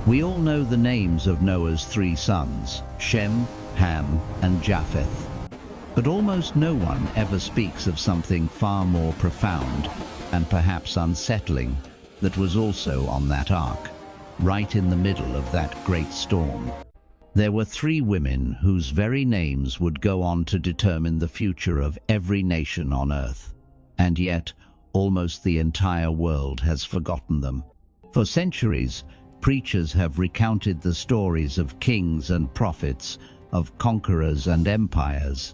We all know the names of Noah's three sons, Shem, Ham, and Japheth. But almost no one ever speaks of something far more profound and perhaps unsettling that was also on that ark, right in the middle of that great storm. There were three women whose very names would go on to determine the future of every nation on earth. And yet, almost the entire world has forgotten them. For centuries, preachers have recounted the stories of kings and prophets, of conquerors and empires.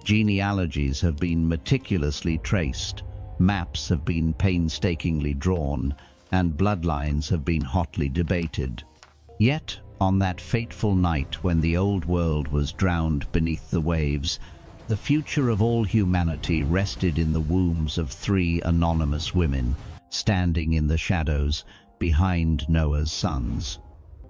Genealogies have been meticulously traced, maps have been painstakingly drawn, and bloodlines have been hotly debated. Yet, on that fateful night when the old world was drowned beneath the waves, the future of all humanity rested in the wombs of three anonymous women, standing in the shadows behind Noah's sons.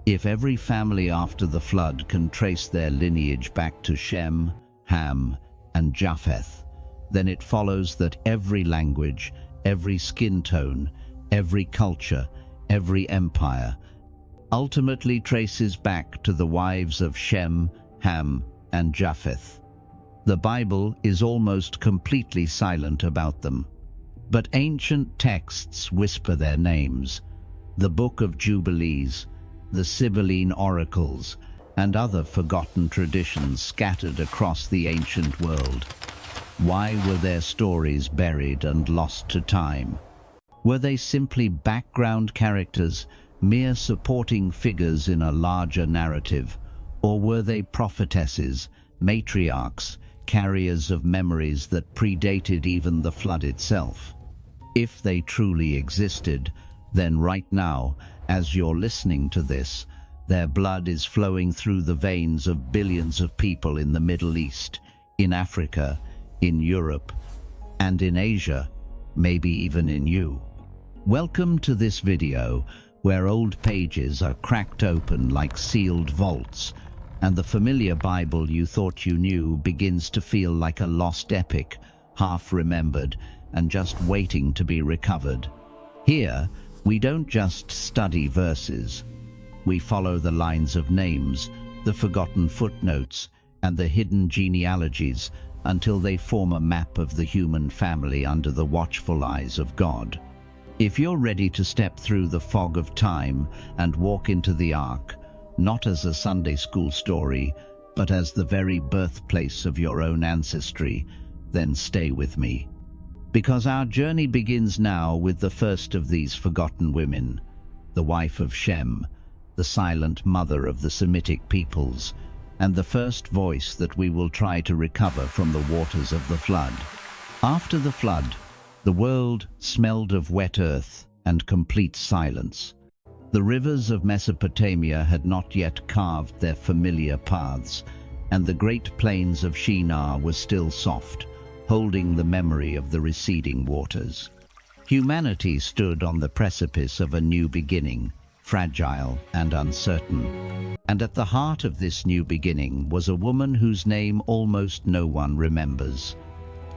If every family after the flood can trace their lineage back to Shem, Ham, and Japheth, then it follows that every language, every skin tone, every culture, every empire, ultimately traces back to the wives of Shem, Ham, and Japheth. The Bible is almost completely silent about them, but ancient texts whisper their names. The Book of Jubilees, the Sibylline oracles, and other forgotten traditions scattered across the ancient world. Why were their stories buried and lost to time? Were they simply background characters, mere supporting figures in a larger narrative, or were they prophetesses, matriarchs, carriers of memories that predated even the flood itself? If they truly existed, then right now, as you're listening to this, their blood is flowing through the veins of billions of people in the Middle East, in Africa, in Europe, and in Asia, maybe even in you. Welcome to this video, where old pages are cracked open like sealed vaults, and the familiar Bible you thought you knew begins to feel like a lost epic, half remembered and just waiting to be recovered. Here, we don't just study verses. We follow the lines of names, the forgotten footnotes, and the hidden genealogies until they form a map of the human family under the watchful eyes of God. If you're ready to step through the fog of time and walk into the Ark, not as a Sunday school story, but as the very birthplace of your own ancestry, then stay with me. Because our journey begins now with the first of these forgotten women, the wife of Shem, the silent mother of the Semitic peoples, and the first voice that we will try to recover from the waters of the flood. After the flood, the world smelled of wet earth and complete silence. The rivers of Mesopotamia had not yet carved their familiar paths, and the great plains of Shinar were still soft, holding the memory of the receding waters. Humanity stood on the precipice of a new beginning, fragile and uncertain. And at the heart of this new beginning was a woman whose name almost no one remembers.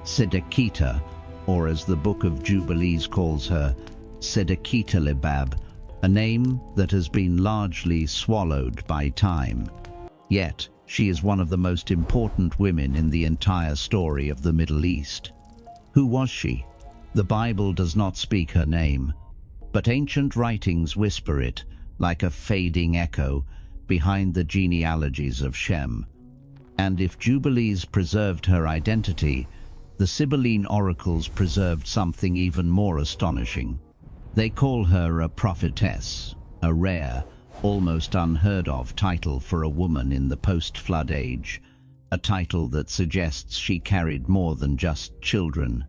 Sedakita, or as the Book of Jubilees calls her, Sedakita, a name that has been largely swallowed by time. Yet, she is one of the most important women in the entire story of the Middle East. Who was she? The Bible does not speak her name, but ancient writings whisper it, like a fading echo, behind the genealogies of Shem. And if Jubilees preserved her identity, the Sibylline oracles preserved something even more astonishing. They call her a prophetess, a rare, almost unheard of title for a woman in the post-flood age, a title that suggests she carried more than just children.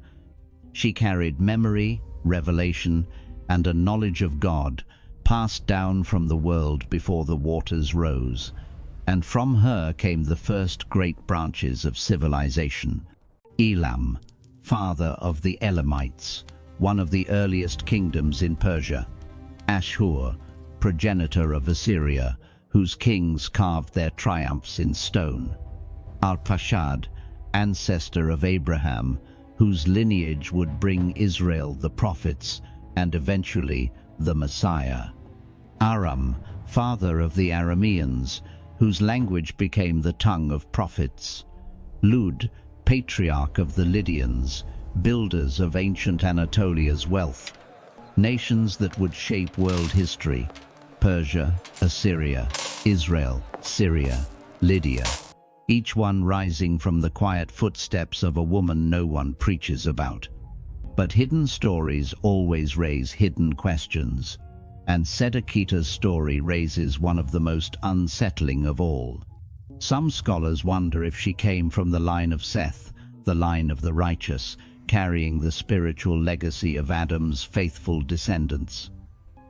She carried memory, revelation, and a knowledge of God passed down from the world before the waters rose, and from her came the first great branches of civilization. Elam, father of the Elamites, one of the earliest kingdoms in Persia. Ashur, progenitor of Assyria, whose kings carved their triumphs in stone. Arpachshad, ancestor of Abraham, whose lineage would bring Israel the prophets and eventually the Messiah. Aram, father of the Arameans, whose language became the tongue of prophets. Lud, patriarch of the Lydians, builders of ancient Anatolia's wealth. Nations that would shape world history: Persia, Assyria, Israel, Syria, Lydia, each one rising from the quiet footsteps of a woman no one preaches about. But hidden stories always raise hidden questions, and Sedakita's story raises one of the most unsettling of all. Some scholars wonder if she came from the line of Seth, the line of the righteous, carrying the spiritual legacy of Adam's faithful descendants.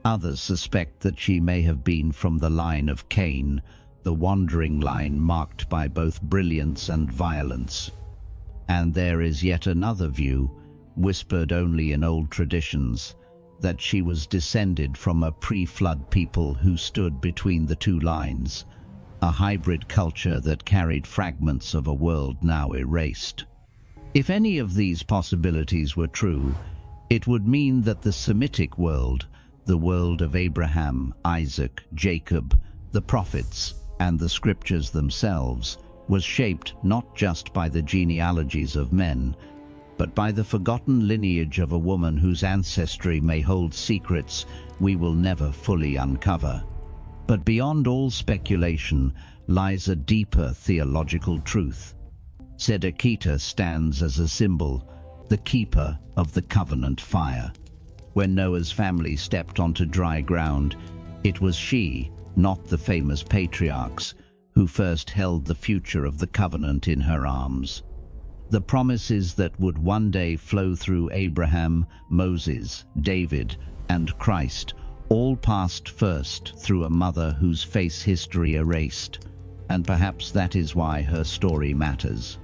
Others suspect that she may have been from the line of Cain, the wandering line marked by both brilliance and violence. And there is yet another view, whispered only in old traditions, that she was descended from a pre-flood people who stood between the two lines, a hybrid culture that carried fragments of a world now erased. If any of these possibilities were true, it would mean that the Semitic world, the world of Abraham, Isaac, Jacob, the prophets, and the scriptures themselves, was shaped not just by the genealogies of men, but by the forgotten lineage of a woman whose ancestry may hold secrets we will never fully uncover. But beyond all speculation lies a deeper theological truth. Sedakita stands as a symbol, the keeper of the covenant fire. When Noah's family stepped onto dry ground, it was she, not the famous patriarchs, who first held the future of the covenant in her arms. The promises that would one day flow through Abraham, Moses, David, and Christ all passed first through a mother whose face history erased, and perhaps that is why her story matters.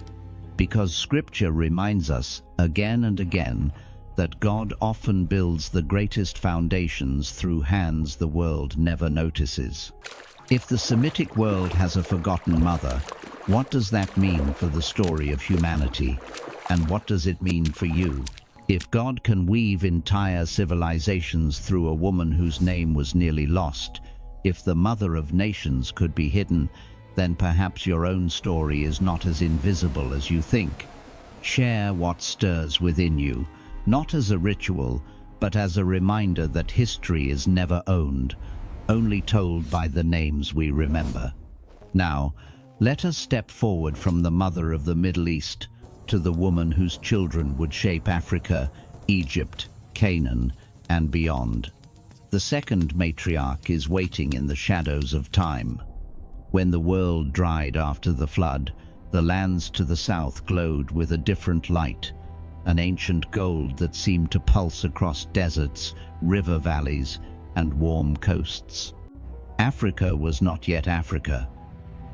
Because Scripture reminds us again and again that God often builds the greatest foundations through hands the world never notices. If the Semitic world has a forgotten mother, what does that mean for the story of humanity? And what does it mean for you? If God can weave entire civilizations through a woman whose name was nearly lost, if the mother of nations could be hidden, then perhaps your own story is not as invisible as you think. Share what stirs within you, not as a ritual, but as a reminder that history is never owned, only told by the names we remember. Now, let us step forward from the mother of the Middle East to the woman whose children would shape Africa, Egypt, Canaan, and beyond. The second matriarch is waiting in the shadows of time. When the world dried after the flood, the lands to the south glowed with a different light, an ancient gold that seemed to pulse across deserts, river valleys, and warm coasts. Africa was not yet Africa.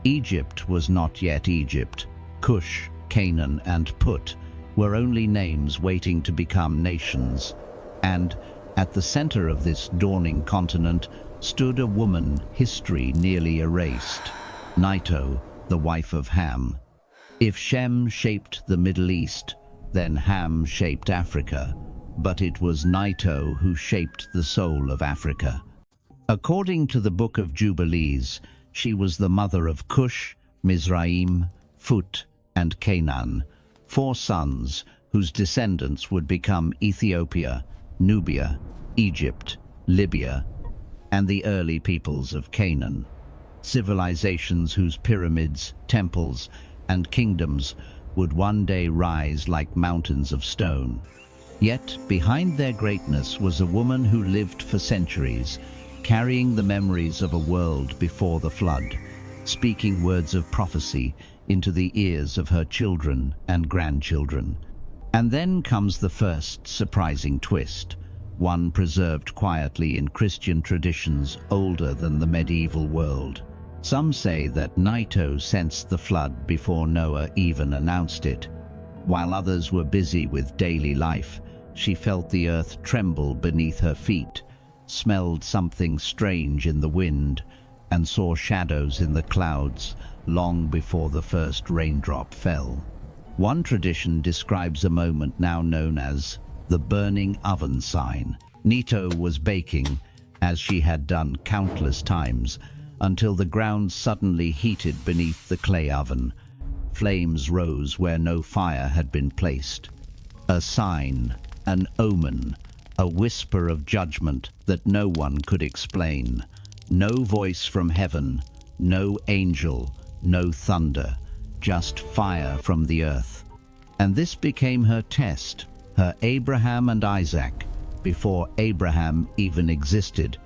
Egypt was not yet Egypt. Cush, Canaan, and Put were only names waiting to become nations. And at the center of this dawning continent stood a woman history nearly erased, Nyto, the wife of Ham. If Shem shaped the Middle East, then Ham shaped Africa, but it was Nyto who shaped the soul of Africa. According to the Book of Jubilees, she was the mother of Cush, Mizraim, Phut, and Canaan, 4 sons whose descendants would become Ethiopia, Nubia, Egypt, Libya, and the early peoples of Canaan, civilizations whose pyramids, temples, and kingdoms would one day rise like mountains of stone. Yet, behind their greatness was a woman who lived for centuries, carrying the memories of a world before the flood, speaking words of prophecy into the ears of her children and grandchildren. And then comes the first surprising twist, one preserved quietly in Christian traditions older than the medieval world. Some say that Nyto sensed the flood before Noah even announced it. While others were busy with daily life, she felt the earth tremble beneath her feet, smelled something strange in the wind, and saw shadows in the clouds long before the first raindrop fell. One tradition describes a moment now known as the burning oven sign. Nyto was baking, as she had done countless times, until the ground suddenly heated beneath the clay oven. Flames rose where no fire had been placed. A sign, an omen, a whisper of judgment that no one could explain. No voice from heaven, no angel, no thunder, just fire from the earth. And this became her test, her Abraham and Isaac, before Abraham even existed.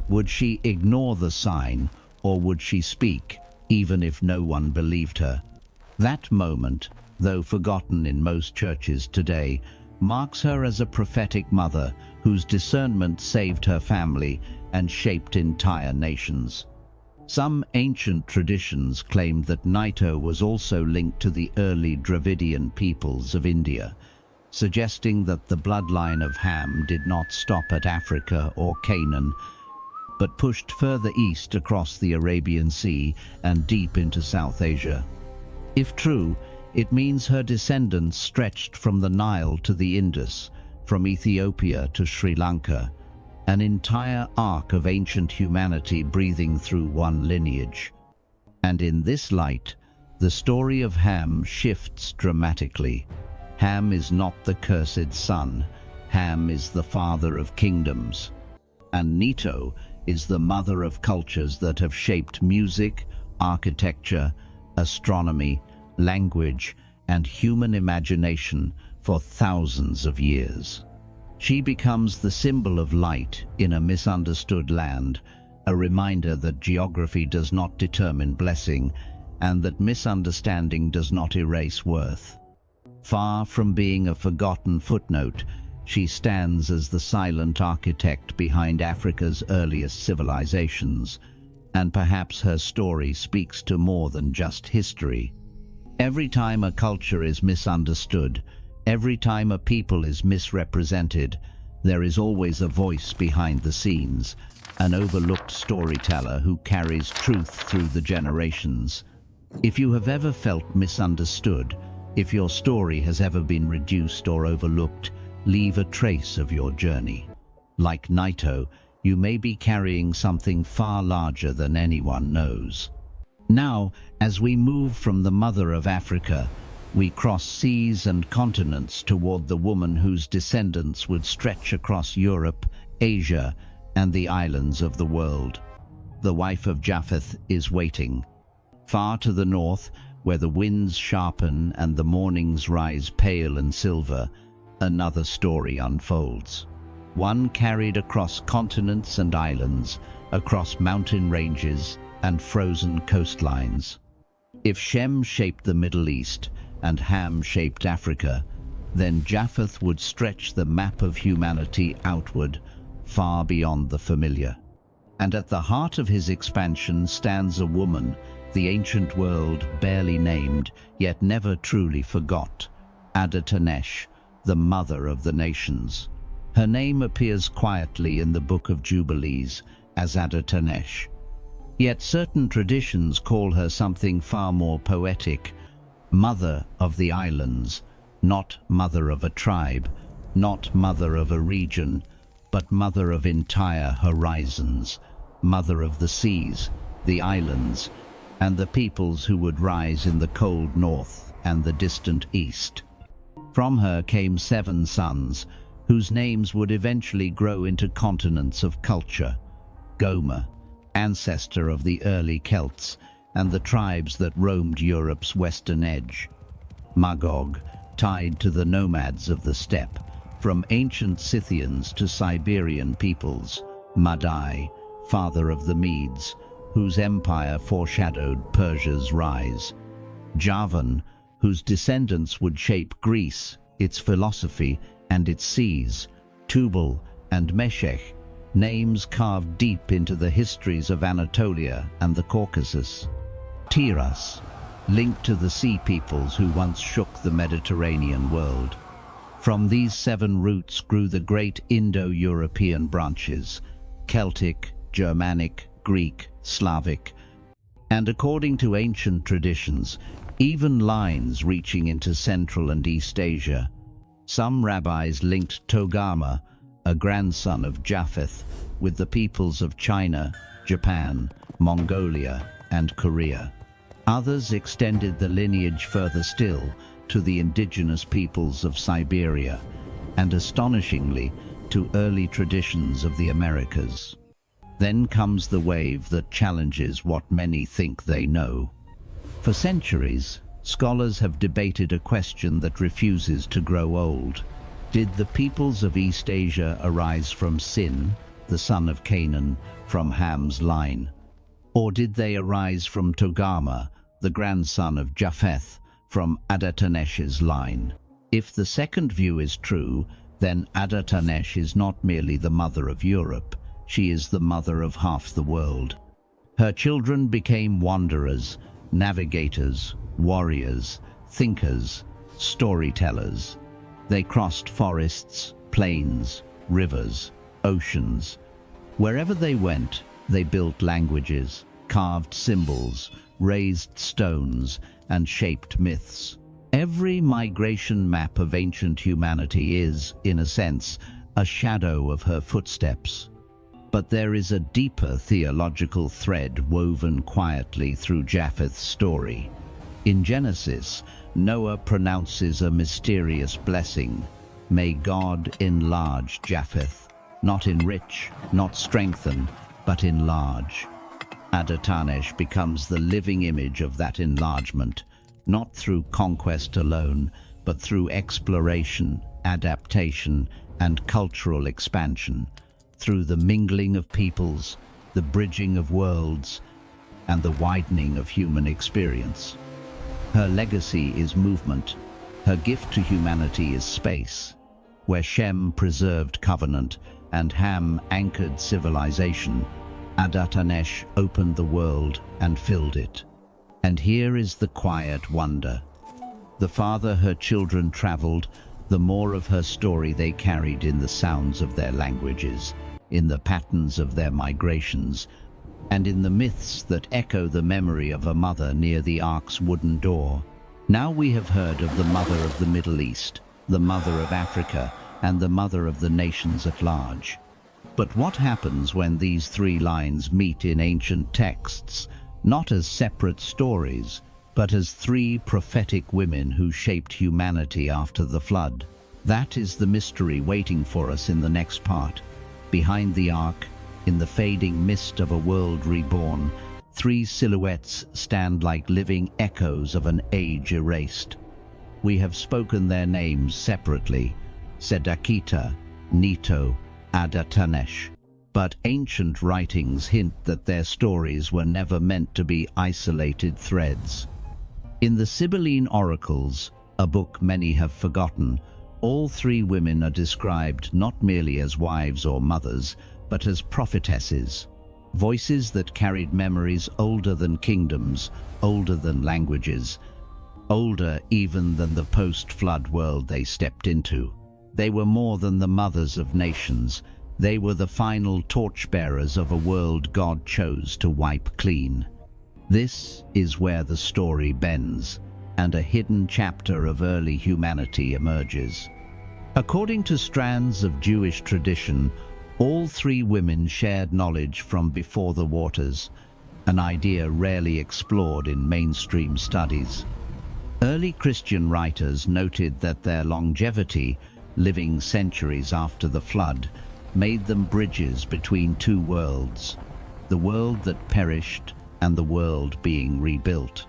Would she ignore the sign, or would she speak, even if no one believed her? That moment, though forgotten in most churches today, marks her as a prophetic mother whose discernment saved her family and shaped entire nations. Some ancient traditions claimed that Nyto was also linked to the early Dravidian peoples of India, suggesting that the bloodline of Ham did not stop at Africa or Canaan, but pushed further east across the Arabian Sea and deep into South Asia. If true, it means her descendants stretched from the Nile to the Indus, from Ethiopia to Sri Lanka, an entire arc of ancient humanity breathing through one lineage. And in this light, the story of Ham shifts dramatically. Ham is not the cursed son. Ham is the father of kingdoms. And Nyto is the mother of cultures that have shaped music, architecture, astronomy, language, and human imagination for thousands of years. She becomes the symbol of light in a misunderstood land, a reminder that geography does not determine blessing and that misunderstanding does not erase worth. Far from being a forgotten footnote, she stands as the silent architect behind Africa's earliest civilizations, and perhaps her story speaks to more than just history. Every time a culture is misunderstood, every time a people is misrepresented, there is always a voice behind the scenes, an overlooked storyteller who carries truth through the generations. If you have ever felt misunderstood, if your story has ever been reduced or overlooked, leave a trace of your journey. Like Nyto, you may be carrying something far larger than anyone knows. Now, as we move from the mother of Africa, we cross seas and continents toward the woman whose descendants would stretch across Europe, Asia, and the islands of the world. The wife of Japheth is waiting. Far to the north, where the winds sharpen and the mornings rise pale and silver, another story unfolds. One carried across continents and islands, across mountain ranges and frozen coastlines. If Shem shaped the Middle East and Ham shaped Africa, then Japheth would stretch the map of humanity outward, far beyond the familiar. And at the heart of his expansion stands a woman, the ancient world barely named, yet never truly forgot, Adatanesh, the mother of the nations. Her name appears quietly in the book of Jubilees as Adatanesh. Yet certain traditions call her something far more poetic, mother of the islands, not mother of a tribe, not mother of a region, but mother of entire horizons, mother of the seas, the islands, and the peoples who would rise in the cold north and the distant east. From her came 7 sons, whose names would eventually grow into continents of culture. Gomer, ancestor of the early Celts and the tribes that roamed Europe's western edge. Magog, tied to the nomads of the steppe, from ancient Scythians to Siberian peoples. Madai, father of the Medes, whose empire foreshadowed Persia's rise. Javan, whose descendants would shape Greece, its philosophy, and its seas. Tubal and Meshech, names carved deep into the histories of Anatolia and the Caucasus. Tiras, linked to the sea peoples who once shook the Mediterranean world. From these 7 roots grew the great Indo-European branches: Celtic, Germanic, Greek, Slavic, and according to ancient traditions, even lines reaching into Central and East Asia. Some rabbis linked Togarmah, a grandson of Japheth, with the peoples of China, Japan, Mongolia, and Korea. Others extended the lineage further still to the indigenous peoples of Siberia, and astonishingly, to early traditions of the Americas. Then comes the wave that challenges what many think they know. For centuries, scholars have debated a question that refuses to grow old. Did the peoples of East Asia arise from Sin, the son of Canaan, from Ham's line? Or did they arise from Togarmah, the grandson of Japheth, from Adatanesh's line? If the second view is true, then Adatanesh is not merely the mother of Europe, she is the mother of half the world. Her children became wanderers, navigators, warriors, thinkers, storytellers. They crossed forests, plains, rivers, oceans. Wherever they went, they built languages, carved symbols, raised stones, and shaped myths. Every migration map of ancient humanity is, in a sense, a shadow of her footsteps. But there is a deeper theological thread woven quietly through Japheth's story. In Genesis, Noah pronounces a mysterious blessing. May God enlarge Japheth, not enrich, not strengthen, but enlarge. Adatanesh becomes the living image of that enlargement, not through conquest alone, but through exploration, adaptation, and cultural expansion, through the mingling of peoples, the bridging of worlds, and the widening of human experience. Her legacy is movement. Her gift to humanity is space, where Shem preserved covenant and Ham anchored civilization. Adatanesh opened the world and filled it. And here is the quiet wonder. The farther her children traveled, the more of her story they carried in the sounds of their languages, in the patterns of their migrations, and in the myths that echo the memory of a mother near the ark's wooden door. Now we have heard of the mother of the Middle East, the mother of Africa, and the mother of the nations at large. But what happens when these three lines meet in ancient texts, not as separate stories, but as three prophetic women who shaped humanity after the flood? That is the mystery waiting for us in the next part. Behind the ark, in the fading mist of a world reborn, three silhouettes stand like living echoes of an age erased. We have spoken their names separately: Sedakita, Nyto, Adatanesh. But ancient writings hint that their stories were never meant to be isolated threads. In the Sibylline oracles, a book many have forgotten, all three women are described not merely as wives or mothers, but as prophetesses, voices that carried memories older than kingdoms, older than languages, older even than the post-flood world they stepped into. They were more than the mothers of nations. They were the final torchbearers of a world God chose to wipe clean. This is where the story bends, and a hidden chapter of early humanity emerges. According to strands of Jewish tradition, all three women shared knowledge from before the waters, an idea rarely explored in mainstream studies. Early Christian writers noted that their longevity, living centuries after the flood, made them bridges between two worlds, the world that perished and the world being rebuilt.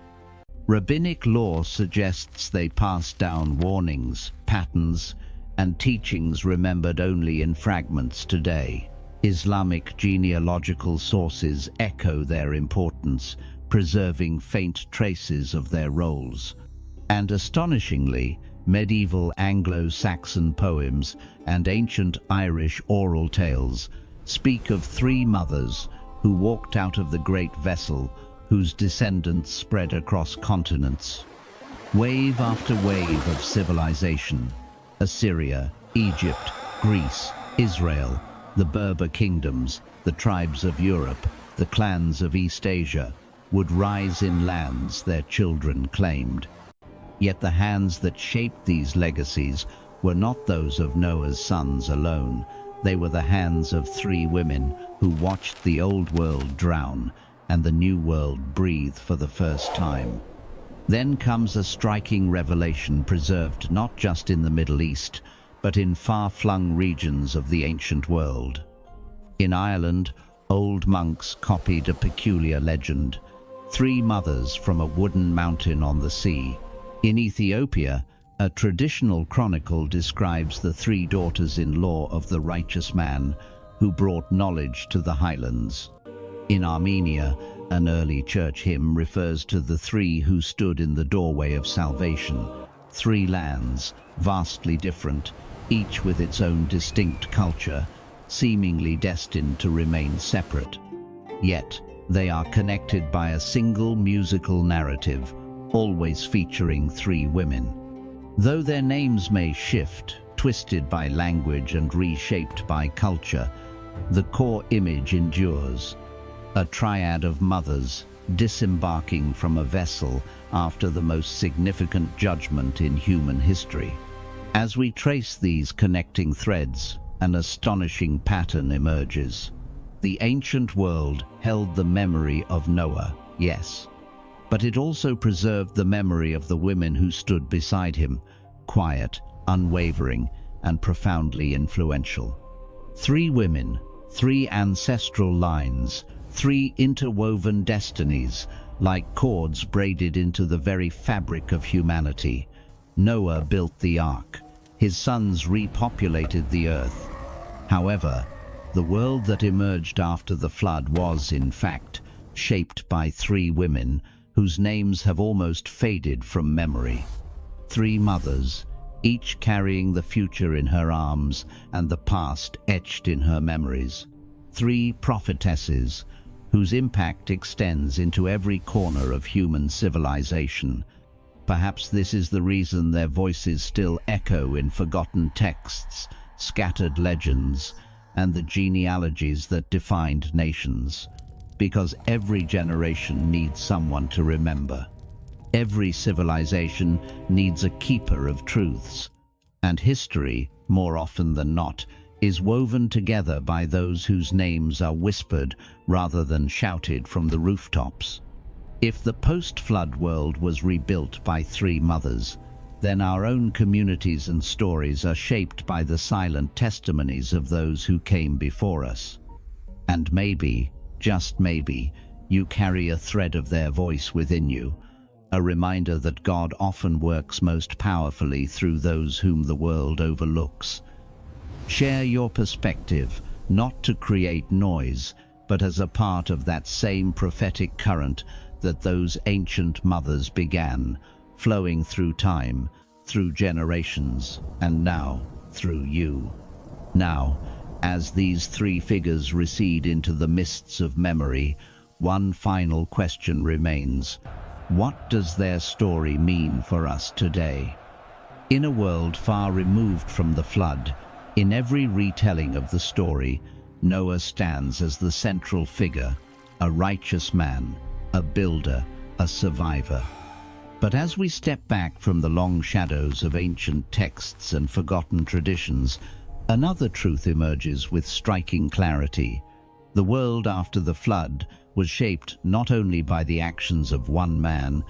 Rabbinic law suggests they passed down warnings, patterns, and teachings remembered only in fragments today. Islamic genealogical sources echo their importance, preserving faint traces of their roles. And astonishingly, medieval Anglo-Saxon poems and ancient Irish oral tales speak of three mothers who walked out of the great vessel, whose descendants spread across continents. Wave after wave of civilization, Assyria, Egypt, Greece, Israel, the Berber kingdoms, the tribes of Europe, the clans of East Asia, would rise in lands their children claimed. Yet the hands that shaped these legacies were not those of Noah's sons alone. They were the hands of three women who watched the old world drown and the new world breathe for the first time. Then comes a striking revelation preserved not just in the Middle East, but in far-flung regions of the ancient world. In Ireland, old monks copied a peculiar legend: three mothers from a wooden mountain on the sea. In Ethiopia, a traditional chronicle describes the three daughters-in-law of the righteous man who brought knowledge to the highlands. In Armenia, an early church hymn refers to the three who stood in the doorway of salvation. Three lands, vastly different, each with its own distinct culture, seemingly destined to remain separate. Yet, they are connected by a single musical narrative, always featuring three women. Though their names may shift, twisted by language and reshaped by culture, the core image endures: a triad of mothers disembarking from a vessel after the most significant judgment in human history. As we trace these connecting threads, an astonishing pattern emerges. The ancient world held the memory of Noah, yes, but it also preserved the memory of the women who stood beside him, quiet, unwavering, and profoundly influential. Three women, three ancestral lines, three interwoven destinies, like cords braided into the very fabric of humanity. Noah built the ark. His sons repopulated the earth. However, the world that emerged after the flood was, in fact, shaped by three women whose names have almost faded from memory. Three mothers, each carrying the future in her arms and the past etched in her memories. Three prophetesses, whose impact extends into every corner of human civilization. Perhaps this is the reason their voices still echo in forgotten texts, scattered legends, and the genealogies that defined nations. Because every generation needs someone to remember. Every civilization needs a keeper of truths. And history, more often than not, is woven together by those whose names are whispered rather than shouted from the rooftops. If the post-flood world was rebuilt by three mothers, then our own communities and stories are shaped by the silent testimonies of those who came before us. And maybe, just maybe, you carry a thread of their voice within you, a reminder that God often works most powerfully through those whom the world overlooks. Share your perspective, not to create noise, but as a part of that same prophetic current that those ancient mothers began, flowing through time, through generations, and now through you. Now, as these three figures recede into the mists of memory, one final question remains: what does their story mean for us today? In a world far removed from the flood, in every retelling of the story, Noah stands as the central figure, a righteous man, a builder, a survivor. But as we step back from the long shadows of ancient texts and forgotten traditions, another truth emerges with striking clarity. The world after the flood was shaped not only by the actions of one man,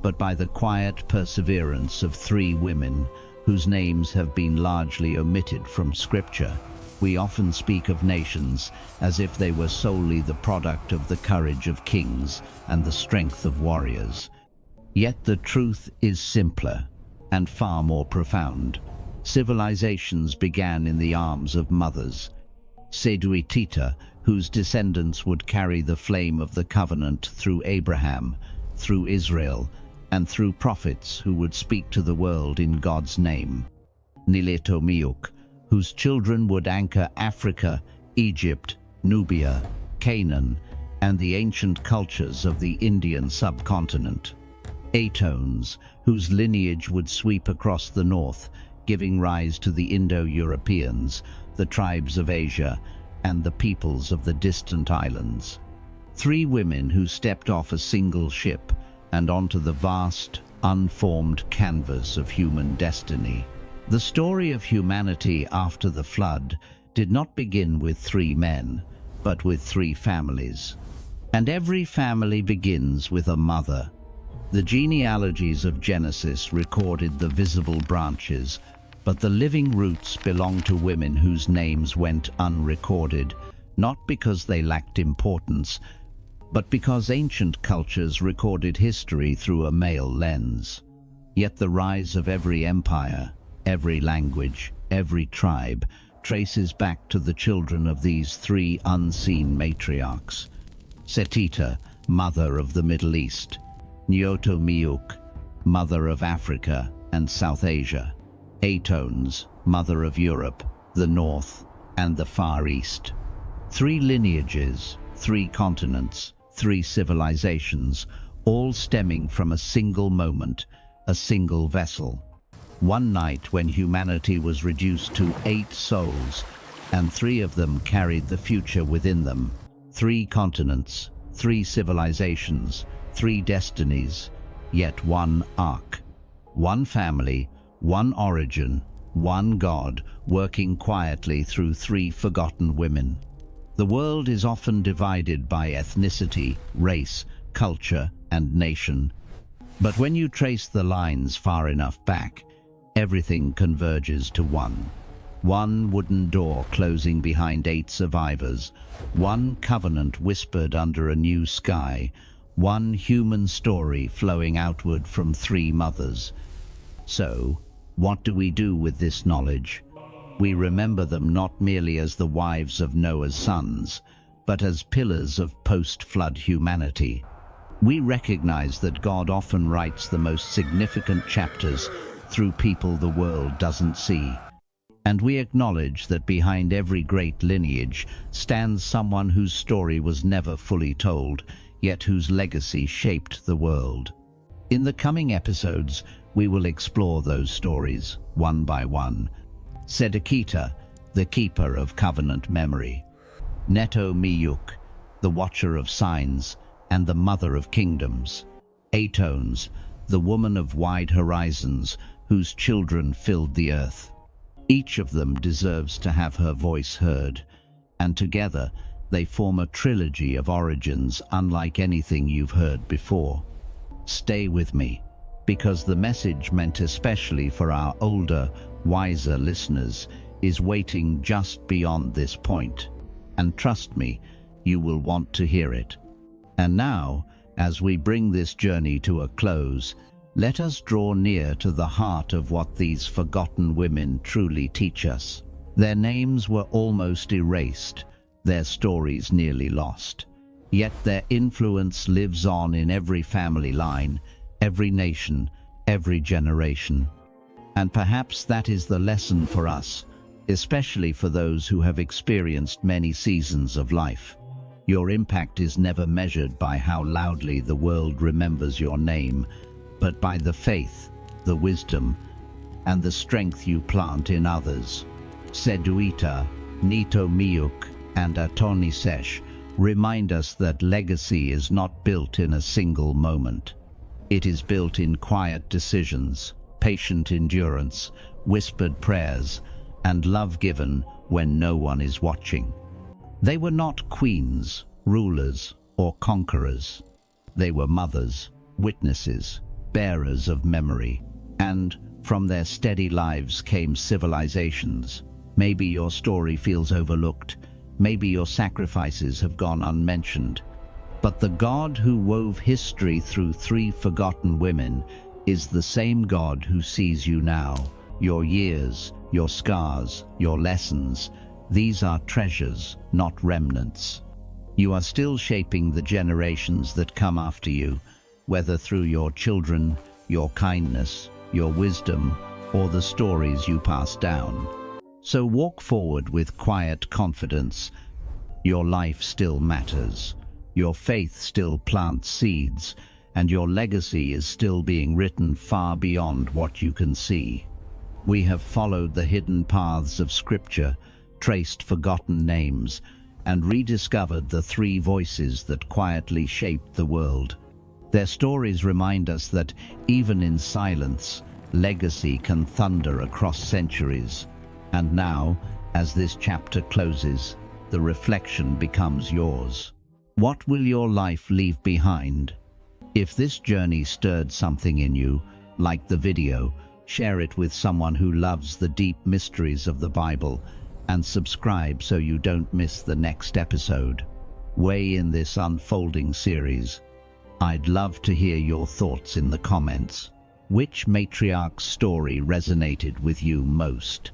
but by the quiet perseverance of three women whose names have been largely omitted from Scripture. We often speak of nations as if they were solely the product of the courage of kings and the strength of warriors. Yet the truth is simpler and far more profound. Civilizations began in the arms of mothers. Sedakita, whose descendants would carry the flame of the covenant through Abraham, through Israel, and through prophets who would speak to the world in God's name. Nyto, whose children would anchor Africa, Egypt, Nubia, Canaan, and the ancient cultures of the Indian subcontinent. Atones, whose lineage would sweep across the north, giving rise to the Indo-Europeans, the tribes of Asia, and the peoples of the distant islands. Three women who stepped off a single ship and onto the vast, unformed canvas of human destiny. The story of humanity after the flood did not begin with 3 men, but with 3 families. And every family begins with a mother. The genealogies of Genesis recorded the visible branches, but the living roots belong to women whose names went unrecorded, not because they lacked importance, but because ancient cultures recorded history through a male lens. Yet the rise of every empire, every language, every tribe, traces back to the children of these 3 unseen matriarchs. Sedakita, mother of the Middle East; Nyto, mother of Africa and South Asia; Adatanesh, mother of Europe, the North, and the Far East. 3 lineages, 3 continents, 3 civilizations, all stemming from a single moment, a single vessel. One night when humanity was reduced to 8 souls, and 3 of them carried the future within them. 3 continents, 3 civilizations, 3 destinies, yet one arc. One family, one origin, one God, working quietly through 3 forgotten women. The world is often divided by ethnicity, race, culture, and nation. But when you trace the lines far enough back, everything converges to one. One wooden door closing behind 8 survivors, one covenant whispered under a new sky, one human story flowing outward from 3 mothers. So, what do we do with this knowledge? We remember them not merely as the wives of Noah's sons, but as pillars of post-flood humanity. We recognize that God often writes the most significant chapters through people the world doesn't see. And we acknowledge that behind every great lineage stands someone whose story was never fully told, yet whose legacy shaped the world. In the coming episodes, we will explore those stories, one by one. Sedakita, the keeper of covenant memory; Nyto, the watcher of signs and the mother of kingdoms; Adatanesh, the woman of wide horizons whose children filled the earth. Each of them deserves to have her voice heard, and together they form a trilogy of origins unlike anything you've heard before. Stay with me, because the message meant especially for our older, wiser listeners is waiting just beyond this point. And trust me, you will want to hear it. And now, as we bring this journey to a close, let us draw near to the heart of what these forgotten women truly teach us. Their names were almost erased, their stories nearly lost. Yet their influence lives on in every family line, every nation, every generation. And perhaps that is the lesson for us, especially for those who have experienced many seasons of life. Your impact is never measured by how loudly the world remembers your name, but by the faith, the wisdom, and the strength you plant in others. Sedakita, Nyto, and Adatanesh remind us that legacy is not built in a single moment. It is built in quiet decisions, patient endurance, whispered prayers, and love given when no one is watching. They were not queens, rulers, or conquerors. They were mothers, witnesses, bearers of memory, and from their steady lives came civilizations. Maybe your story feels overlooked, maybe your sacrifices have gone unmentioned, but the God who wove history through 3 forgotten women is the same God who sees you now. Your years, your scars, your lessons, these are treasures, not remnants. You are still shaping the generations that come after you, whether through your children, your kindness, your wisdom, or the stories you pass down. So walk forward with quiet confidence. Your life still matters. Your faith still plants seeds, and your legacy is still being written far beyond what you can see. We have followed the hidden paths of Scripture, traced forgotten names, and rediscovered the 3 voices that quietly shaped the world. Their stories remind us that, even in silence, legacy can thunder across centuries. And now, As this chapter closes, the reflection becomes yours. What will your life leave behind? If this journey stirred something in you, like the video, share it with someone who loves the deep mysteries of the Bible, and subscribe so you don't miss the next episode. Weigh in this unfolding series. I'd love to hear your thoughts in the comments. Which matriarch's story resonated with you most?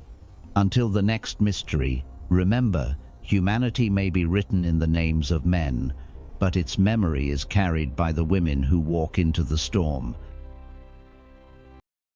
Until the next mystery, remember, humanity may be written in the names of men, but its memory is carried by the women who walk into the storm.